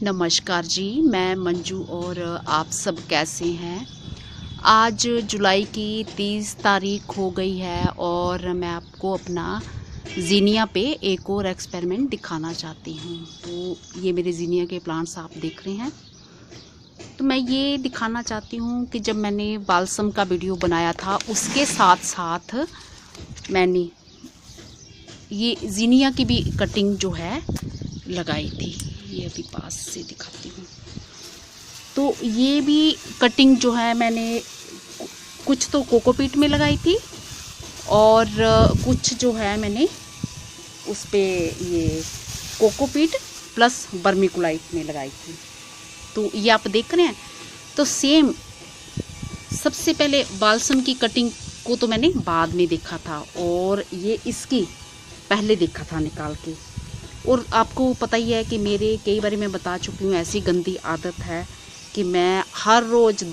नमस्कार जी, मैं मंजू और आप सब कैसे हैं। आज जुलाई की 30 तारीख हो गई है और मैं आपको अपना ज़ीनिया पे एक और एक्सपेरिमेंट दिखाना चाहती हूँ। तो ये मेरे ज़ीनिया के प्लांट्स आप देख रहे हैं। तो मैं ये दिखाना चाहती हूँ कि जब मैंने बालसम का वीडियो बनाया था उसके साथ साथ मैंने ये ज़ीनिया की भी कटिंग जो है लगाई थी। ये अभी पास से दिखाती हूँ। तो ये भी कटिंग जो है मैंने कुछ तो कोकोपीट में लगाई थी और कुछ जो है मैंने उस पे ये कोकोपीट प्लस वर्मिकुलाइट में लगाई थी। तो ये आप देख रहे हैं। तो सेम सबसे पहले बालसम की कटिंग को तो मैंने बाद में देखा था और ये इसकी पहले देखा था निकाल के। और आपको पता ही है कि मेरे कई बार मैं बता चुकी हूँ ऐसी गंदी आदत है कि मैं हर रोज़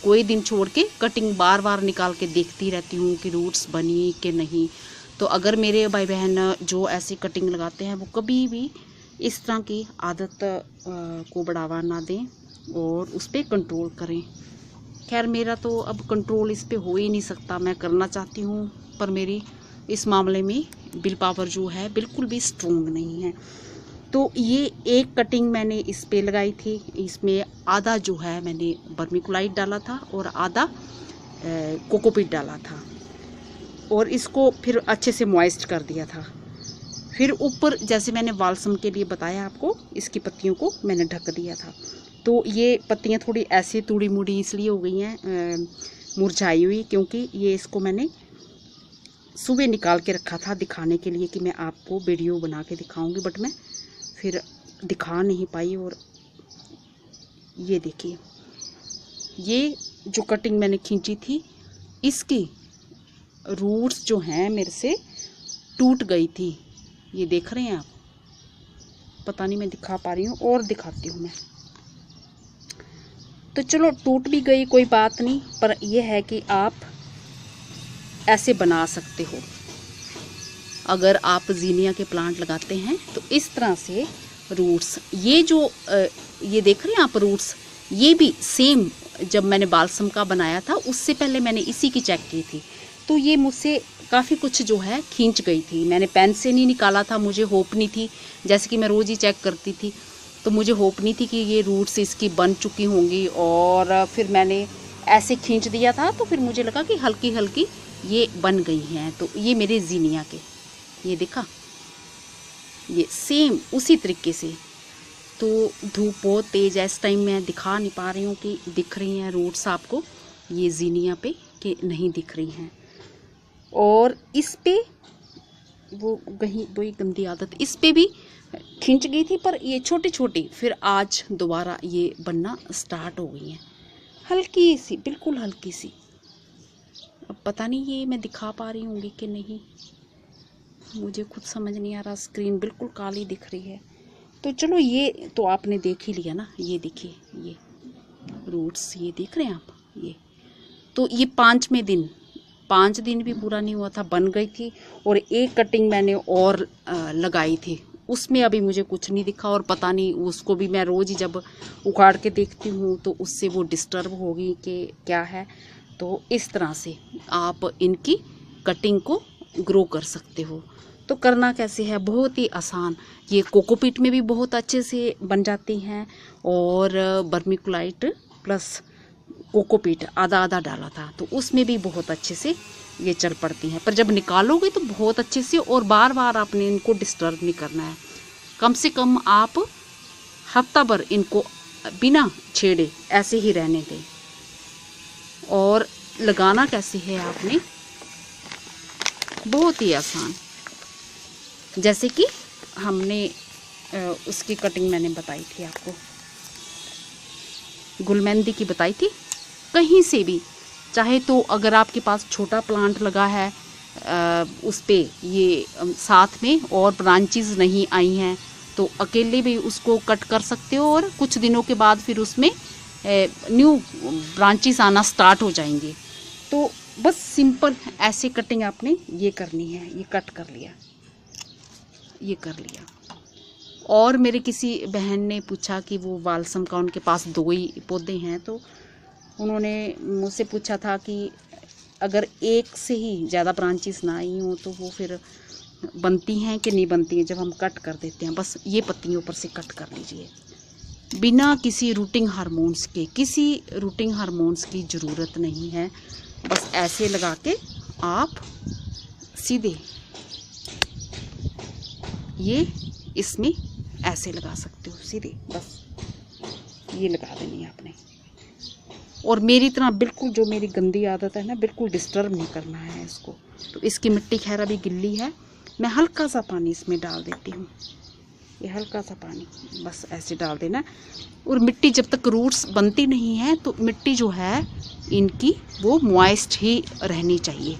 कोई दिन छोड़ के कटिंग बार बार निकाल के देखती रहती हूँ कि रूट्स बनी कि नहीं। तो अगर मेरे भाई बहन जो ऐसी कटिंग लगाते हैं वो कभी भी इस तरह की आदत को बढ़ावा ना दें और उस पर कंट्रोल करें। खैर मेरा तो अब कंट्रोल इस पर हो ही नहीं सकता। मैं करना चाहती हूँ पर मेरी इस मामले में विल पावर जो है बिल्कुल भी स्ट्रोंग नहीं है। तो ये एक कटिंग मैंने इस पे लगाई थी। इसमें आधा जो है मैंने वर्मिकुलाइट डाला था और आधा कोकोपीट डाला था और इसको फिर अच्छे से मॉइस्ट कर दिया था। फिर ऊपर जैसे मैंने बालसम के लिए बताया आपको, इसकी पत्तियों को मैंने ढक दिया था। तो ये पत्तियाँ थोड़ी ऐसे टूड़ी मुड़ी इसलिए हो गई हैं मुरझाई हुई, क्योंकि ये इसको मैंने सुबह निकाल के रखा था दिखाने के लिए कि मैं आपको वीडियो बना के दिखाऊंगी, बट मैं फिर दिखा नहीं पाई। और ये देखिए, ये जो कटिंग मैंने खींची थी इसकी रूट्स जो हैं मेरे से टूट गई थी। ये देख रहे हैं आप, पता नहीं मैं दिखा पा रही हूँ और दिखाती हूँ मैं। तो चलो टूट भी गई कोई बात नहीं, पर यह है कि आप ऐसे बना सकते हो। अगर आप ज़ीनिया के प्लांट लगाते हैं तो इस तरह से रूट्स, ये जो ये देख रहे हैं आप रूट्स, ये भी सेम जब मैंने बालसम का बनाया था उससे पहले मैंने इसी की चेक की थी। तो ये मुझसे काफ़ी कुछ जो है खींच गई थी। मैंने पेन से नहीं निकाला था, मुझे होप नहीं थी, जैसे कि मैं रोज़ ही चेक करती थी तो मुझे होप नहीं थी कि ये रूट्स इसकी बन चुकी होंगी। और फिर मैंने ऐसे खींच दिया था तो फिर मुझे लगा कि हल्की हल्की ये बन गई हैं। तो ये मेरे ज़ीनिया के, ये देखा, ये सेम उसी तरीके से। तो धूप बहुत तेज़ है इस टाइम, मैं दिखा नहीं पा रही हूँ कि दिख रही हैं रूट्स आपको ये ज़ीनिया पे कि नहीं दिख रही हैं। और इस पे वो वही गंदी आदत इस पे भी खिंच गई थी, पर ये छोटी छोटी फिर आज दोबारा ये बनना स्टार्ट हो गई हैं, हल्की सी, बिल्कुल हल्की सी। अब पता नहीं ये मैं दिखा पा रही होंगी कि नहीं, मुझे खुद समझ नहीं आ रहा, स्क्रीन बिल्कुल काली दिख रही है। तो चलो ये तो आपने देख ही लिया ना। ये देखिए, ये रूट्स ये देख रहे हैं आप, ये तो ये 5 दिन भी पूरा नहीं हुआ था, बन गई थी। और एक कटिंग मैंने और लगाई थी, उसमें अभी मुझे कुछ नहीं दिखा। और पता नहीं उसको भी मैं रोज़ ही जब उखाड़ के देखती हूँ तो उससे वो डिस्टर्ब होगी कि क्या है। तो इस तरह से आप इनकी कटिंग को ग्रो कर सकते हो। तो करना कैसे है, बहुत ही आसान। ये कोकोपीट में भी बहुत अच्छे से बन जाती हैं और वर्मिकुलाइट प्लस कोकोपीट आधा आधा डाला था तो उसमें भी बहुत अच्छे से ये चल पड़ती हैं। पर जब निकालोगे तो बहुत अच्छे से, और बार बार आपने इनको डिस्टर्ब नहीं करना है। कम से कम आप हफ्ता भर इनको बिना छेड़े ऐसे ही रहने दें। और लगाना कैसे है आपने, बहुत ही आसान, जैसे कि हमने उसकी कटिंग मैंने बताई थी आपको, गुलमेंदी की बताई थी। कहीं से भी चाहे तो अगर आपके पास छोटा प्लांट लगा है उस पे ये साथ में और ब्रांचेस नहीं आई हैं तो अकेले भी उसको कट कर सकते हो और कुछ दिनों के बाद फिर उसमें न्यू ब्रांचेस आना स्टार्ट हो जाएंगे। तो बस सिंपल ऐसे कटिंग आपने ये करनी है। ये कट कर लिया, ये कर लिया और मेरे किसी बहन ने पूछा कि वो बालसम का उनके पास 2 ही पौधे हैं, तो उन्होंने मुझसे पूछा था कि अगर एक से ही ज़्यादा ब्रांचेस ना आई हों तो वो फिर बनती हैं कि नहीं बनती हैं जब हम कट कर देते हैं। बस ये पत्तियों ऊपर से कट कर लीजिए, बिना किसी रूटिंग हार्मोन्स के। किसी रूटिंग हार्मोन्स की ज़रूरत नहीं है। बस ऐसे लगा के आप सीधे ये इसमें ऐसे लगा सकते हो सीधे, बस ये लगा देनी है आपने। और मेरी तरह बिल्कुल, जो मेरी गंदी आदत है ना, बिल्कुल डिस्टर्ब नहीं करना है इसको। तो इसकी मिट्टी खैर अभी गिल्ली है, मैं हल्का सा पानी इसमें डाल देती हूँ। ये हल्का सा पानी बस ऐसे डाल देना। और मिट्टी जब तक रूट्स बनती नहीं है तो मिट्टी जो है इनकी वो मॉइस्ट ही रहनी चाहिए।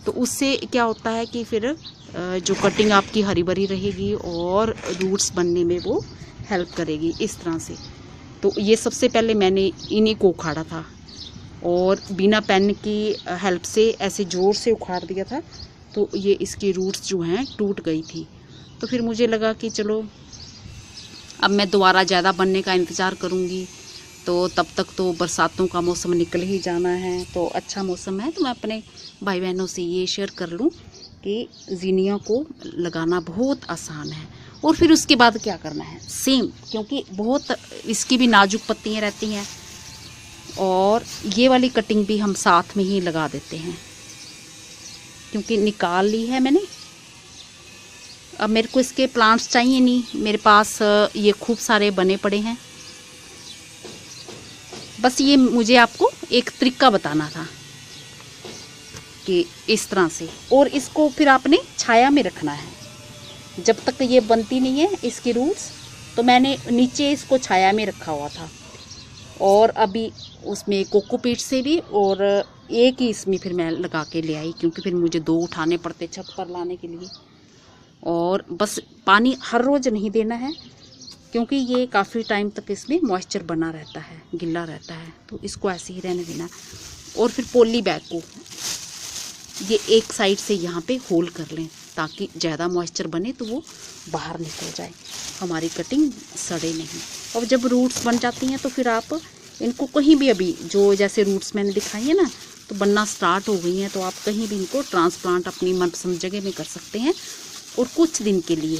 तो उससे क्या होता है कि फिर जो कटिंग आपकी हरी भरी रहेगी और रूट्स बनने में वो हेल्प करेगी इस तरह से। तो ये सबसे पहले मैंने इन्हीं को उखाड़ा था और बिना पेन की हेल्प से ऐसे ज़ोर से उखाड़ दिया था, तो ये इसकी रूट्स जो हैं टूट गई थी। तो फिर मुझे लगा कि चलो अब मैं दोबारा ज़्यादा बनने का इंतज़ार करूँगी, तो तब तक तो बरसातों का मौसम निकल ही जाना है, तो अच्छा मौसम है तो मैं अपने भाई बहनों से ये शेयर कर लूँ कि ज़ीनिया को लगाना बहुत आसान है। और फिर उसके बाद क्या करना है सेम, क्योंकि बहुत इसकी भी नाजुक पत्तियाँ रहती हैं, और ये वाली कटिंग भी हम साथ में ही लगा देते हैं क्योंकि निकाल ली है मैंने। अब मेरे को इसके प्लांट्स चाहिए नहीं, मेरे पास ये खूब सारे बने पड़े हैं। बस ये मुझे आपको एक तरीका बताना था कि इस तरह से, और इसको फिर आपने छाया में रखना है जब तक ये बनती नहीं है इसकी रूट्स। तो मैंने नीचे इसको छाया में रखा हुआ था, और अभी उसमें कोकोपीट से भी और एक ही इसमें फिर मैं लगा के ले आई, क्योंकि फिर मुझे 2 उठाने पड़ते छत पर लाने के लिए। और बस पानी हर रोज़ नहीं देना है क्योंकि ये काफ़ी टाइम तक इसमें मॉइस्चर बना रहता है, गिल्ला रहता है, तो इसको ऐसे ही रहने देना। और फिर पॉली बैग को ये एक साइड से यहाँ पे होल कर लें ताकि ज़्यादा मॉइस्चर बने तो वो बाहर निकल जाए, हमारी कटिंग सड़े नहीं। और जब रूट्स बन जाती हैं तो फिर आप इनको कहीं भी, अभी जो जैसे रूट्स मैंने दिखाई है ना, तो बनना स्टार्ट हो गई हैं, तो आप कहीं भी इनको ट्रांसप्लांट अपनी मनपसंद जगह में कर सकते हैं। और कुछ दिन के लिए,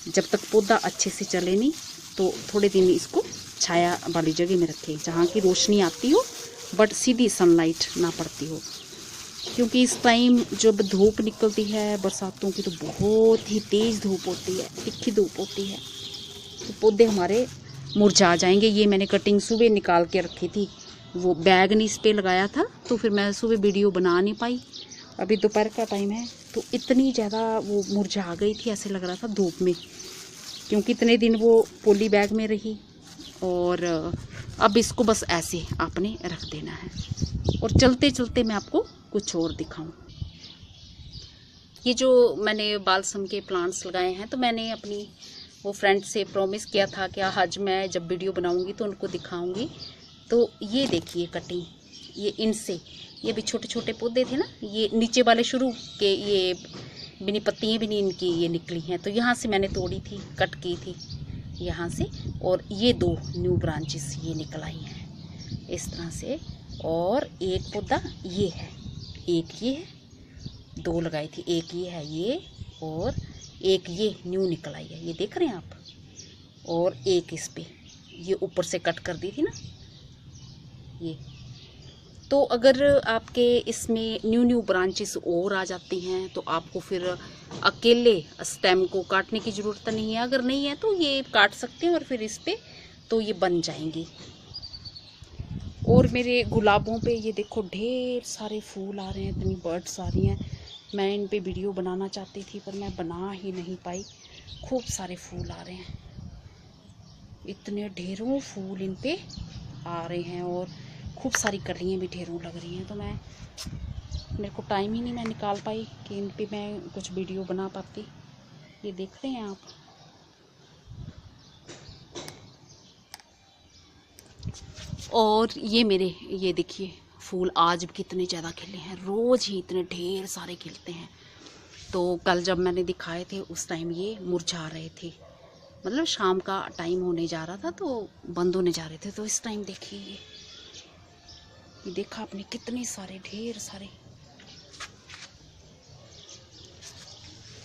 जब तक पौधा अच्छे से चले नहीं, तो थोड़े दिन इसको छाया वाली जगह में रखें जहाँ की रोशनी आती हो बट सीधी सनलाइट ना पड़ती हो, क्योंकि इस टाइम जब धूप निकलती है बरसातों की तो बहुत ही तेज़ धूप होती है, तिखी धूप होती है, तो पौधे हमारे मुरझा जाएंगे। ये मैंने कटिंग सुबह निकाल के रखी थी, वो बैग नहीं इस पर लगाया था, तो फिर मैं सुबह वीडियो बना नहीं पाई। अभी दोपहर का टाइम है तो इतनी ज़्यादा वो मुरझा गई थी, ऐसे लग रहा था धूप में, क्योंकि इतने दिन वो पॉली बैग में रही। और अब इसको बस ऐसे आपने रख देना है। और चलते चलते मैं आपको कुछ और दिखाऊं। ये जो मैंने बालसम के प्लांट्स लगाए हैं, तो मैंने अपनी वो फ्रेंड से प्रॉमिस किया था कि आज मैं जब वीडियो बनाऊंगी तो उनको दिखाऊंगी। तो ये देखिए कटिंग, ये इनसे, ये भी छोटे छोटे पौधे थे ना, ये नीचे वाले शुरू के, ये बिनी पत्तियाँ भी नहीं इनकी ये निकली हैं, तो यहाँ से मैंने तोड़ी थी, कट की थी यहाँ से, और ये 2 न्यू ब्रांचेस ये निकल आई हैं इस तरह से। और एक पौधा ये है, एक ये है, 2 लगाई थी, एक ये है ये, और एक ये न्यू निकल आई है, ये देख रहे हैं आप। और एक इस पे ये ऊपर से कट कर दी थी ना ये। तो अगर आपके इसमें न्यू ब्रांचेस और आ जाती हैं तो आपको फिर अकेले स्टेम को काटने की ज़रूरत नहीं है। अगर नहीं है तो ये काट सकते हैं और फिर इस पे तो ये बन जाएंगी। और मेरे गुलाबों पे ये देखो ढेर सारे फूल आ रहे हैं, इतनी बर्ड्स आ रही हैं। मैं इन पे वीडियो बनाना चाहती थी पर मैं बना ही नहीं पाई, खूब सारे फूल आ रहे हैं, इतने ढेरों फूल इन पे आ रहे हैं, और खूब सारी कलियाँ भी ढेरों लग रही हैं। तो मेरे को टाइम ही नहीं मैं निकाल पाई कि इन पे मैं कुछ वीडियो बना पाती। ये देख रहे हैं आप, और ये मेरे ये देखिए फूल आज भी कितने ज़्यादा खिले हैं, रोज़ ही इतने ढेर सारे खिलते हैं। तो कल जब मैंने दिखाए थे उस टाइम ये मुरझा रहे थे, मतलब शाम का टाइम होने जा रहा था तो बंद होने जा रहे थे। तो इस टाइम देखिए ये देखा आपने कितने सारे, ढेर सारे।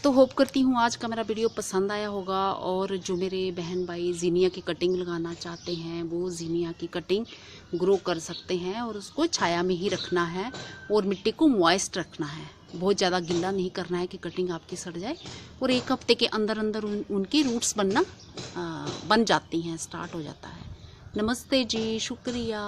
तो होप करती हूँ आज का मेरा वीडियो पसंद आया होगा, और जो मेरे बहन भाई ज़ीनिया की कटिंग लगाना चाहते हैं वो ज़ीनिया की कटिंग ग्रो कर सकते हैं। और उसको छाया में ही रखना है और मिट्टी को मॉइस्ट रखना है, बहुत ज़्यादा गिल्ला नहीं करना है कि कटिंग आपकी सड़ जाए। और 1 हफ्ते के अंदर अंदर उनकी रूट्स बनना बन जाती हैं, स्टार्ट हो जाता है। नमस्ते जी, शुक्रिया।